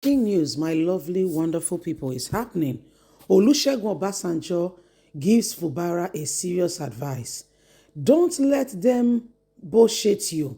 Breaking news, my lovely, wonderful people, is happening. Olusegun Obasanjo gives Fubara a serious advice. Don't let them bullshit you.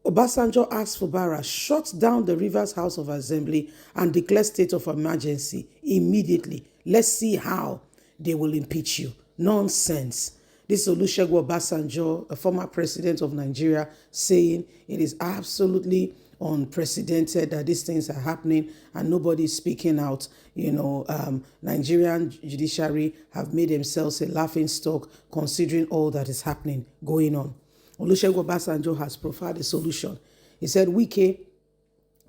Obasanjo asks Fubara, shut down the Rivers House of Assembly and declare state of emergency immediately. Let's see how they will impeach you. Nonsense. This is Olusegun Obasanjo, a former president of Nigeria, saying it is absolutely unprecedented that these things are happening and nobody is speaking out. Nigerian judiciary have made themselves a laughing stock considering all that is happening, going on. Olusegun Obasanjo has profiled a solution. He said, Wike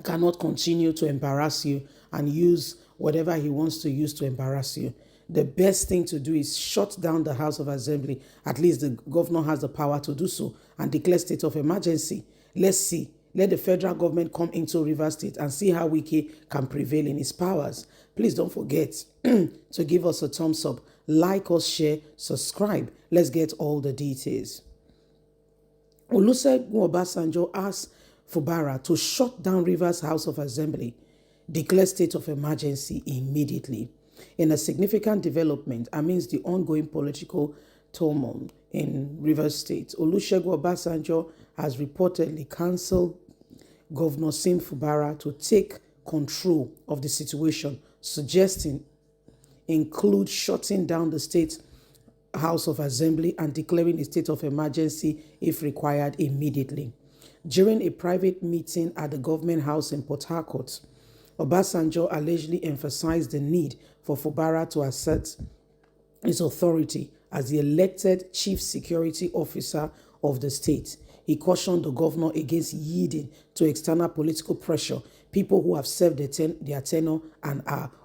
cannot continue to embarrass you and use whatever he wants to use to embarrass you. The best thing to do is shut down the House of Assembly. At least the governor has the power to do so, and declare state of emergency. Let's see. Let the federal government come into Rivers State and see how Wike can prevail in his powers. Please don't forget to give us a thumbs up, like us, share, subscribe. Let's get all the details. Olusegun Obasanjo asked Fubara to shut down Rivers House of Assembly, declare state of emergency immediately. In a significant development amidst the ongoing political turmoil in Rivers State, Olusegun Obasanjo has reportedly counselled Governor Sim Fubara to take control of the situation, suggesting include shutting down the state House of Assembly and declaring a state of emergency if required immediately. During a private meeting at the government house in Port Harcourt, Obasanjo allegedly emphasized the need for Fubara to assert his authority as the elected chief security officer of the state. He cautioned the governor against yielding to external political pressure, people who have served their tenure and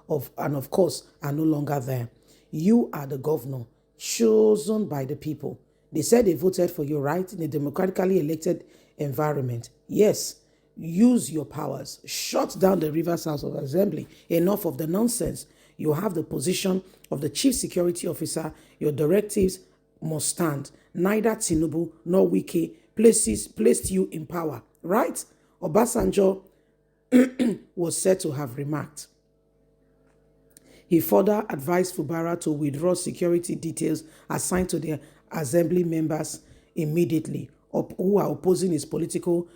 of course are no longer there. You are the governor, chosen by the people. They said they voted for you, right? In a democratically elected environment. Yes, use your powers. Shut down the Rivers House of Assembly. Enough of the nonsense. You have the position of the chief security officer. Your directives must stand. Neither Tinubu nor Wike placed you in power, right? Obasanjo was said to have remarked. He further advised Fubara to withdraw security details assigned to the assembly members immediately, who are opposing his political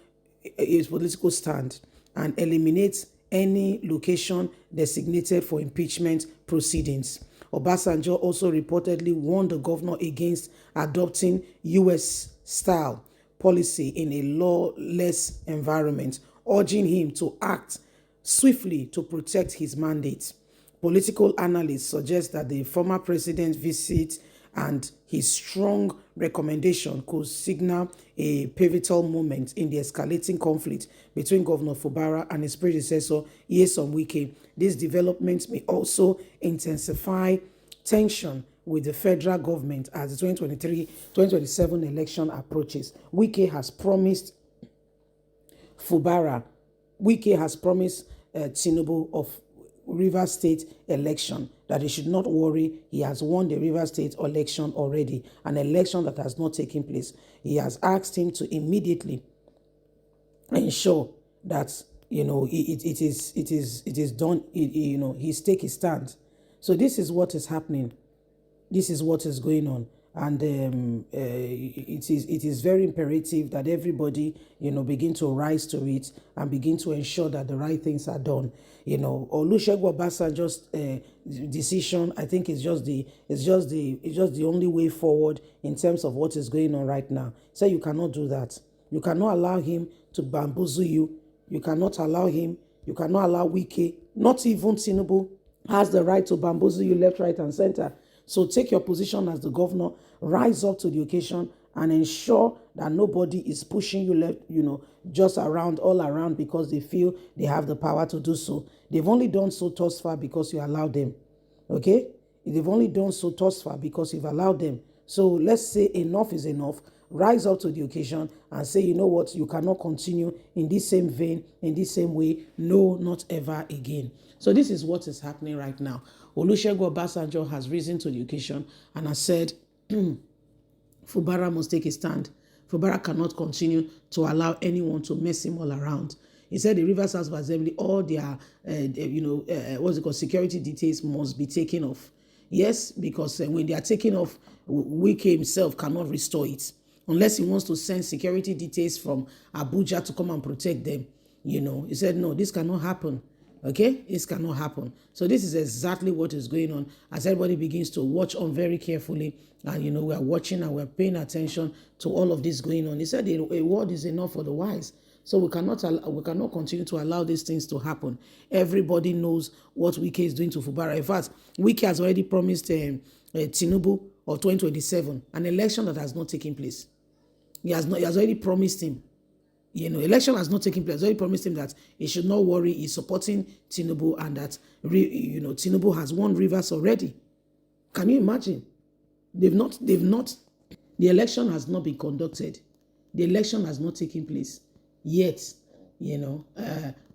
stand, and eliminate any location designated for impeachment proceedings. Obasanjo also reportedly warned the governor against adopting U.S.-style policy in a lawless environment, urging him to act swiftly to protect his mandate. Political analysts suggest that the former president's visit and his strong recommendation could signal a pivotal moment in the escalating conflict between Governor Fubara and his predecessor, Nyesom Wike. These developments may also intensify tension with the federal government as the 2023-2027 election approaches. Wike has promised Tinubu of Rivers State election that he should not worry. He has won the Rivers State election already, an election that has not taken place. He has asked him to immediately ensure that it is done. He take his stand. So this is what is happening. This is what is going on. And it is very imperative that everybody, begin to rise to it and begin to ensure that the right things are done. Olusegun Obasanjo's decision, I think, is just the only way forward in terms of what is going on right now. So you cannot do that. You cannot allow him to bamboozle you. You cannot allow Wike, not even Tinubu, has the right to bamboozle you left, right, and center. So take your position as the governor, rise up to the occasion, and ensure that nobody is pushing you left, just all around because they feel they have the power to do so. They've only done so thus far because you allowed them. Okay? They've only done so thus far because you've allowed them. So let's say enough is enough. Rise up to the occasion and say, you know what, you cannot continue in this same vein, in this same way. No, not ever again. So this is what is happening right now. Olusegun Obasanjo has risen to the occasion and has said, Fubara must take a stand. Fubara cannot continue to allow anyone to mess him all around. He said the Rivers House of Assembly, all their, what's it called, security details must be taken off. Yes, because when they are taken off, Wike himself cannot restore it unless he wants to send security details from Abuja to come and protect them. He said, no, this cannot happen. Okay, this cannot happen. So this is exactly what is going on as everybody begins to watch on very carefully. And, we are watching and we're paying attention to all of this going on. He said a word is enough for the wise. So we cannot continue to allow these things to happen. Everybody knows what Wike is doing to Fubara. In fact, Wike has already promised Tinubu of 2027 an election that has not taken place. He has already promised him. Election has not taken place. He already promised him that he should not worry. He's supporting Tinubu and that Tinubu has won Rivers already. Can you imagine? They've not. The election has not been conducted. The election has not taken place yet.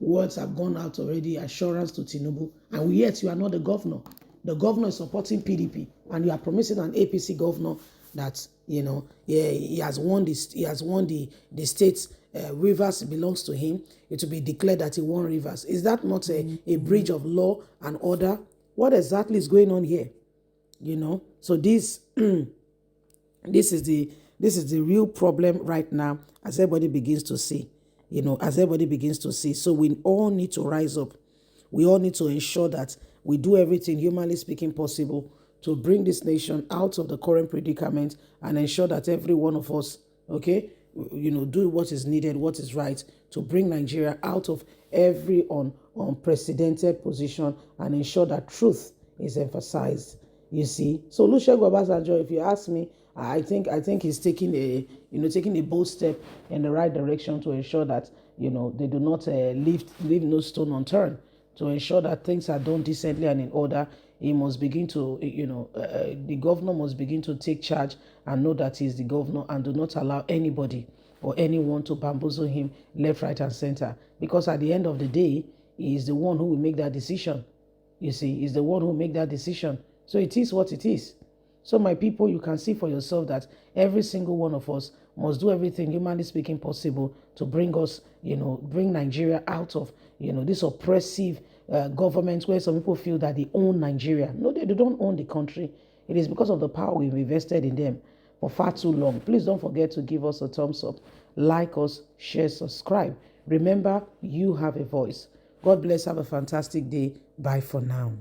Words have gone out already, assurance to Tinubu, and yet you are not the governor. The governor is supporting PDP, and you are promising an APC governor that he has won this. He has won the state. Rivers belongs to him. It will be declared that he won Rivers. Is that not a breach of law and order? What exactly is going on here? So this this is the real problem right now, as everybody begins to see. So we all need to rise up. We all need to ensure that we do everything humanly speaking possible to bring this nation out of the current predicament and ensure that every one of us, do what is needed, what is right to bring Nigeria out of every unprecedented position and ensure that truth is emphasized. You see, so Olusegun Obasanjo, if you ask me, I think he's taking a bold step in the right direction to ensure that they do not leave no stone unturned, to ensure that things are done decently and in order. He must begin to, the governor must begin to take charge and know that he's the governor and do not allow anybody or anyone to bamboozle him left, right, and center. Because at the end of the day, he is the one who will make that decision. You see, he's the one who will make that decision. So it is what it is. So my people, you can see for yourself that every single one of us must do everything humanly speaking possible to bring us, bring Nigeria out of, this oppressive government where some people feel that they own Nigeria. No, they don't own the country. It is because of the power we've invested in them for far too long. Please don't forget to give us a thumbs up, like us, share, subscribe. Remember, you have a voice. God bless. Have a fantastic day. Bye for now.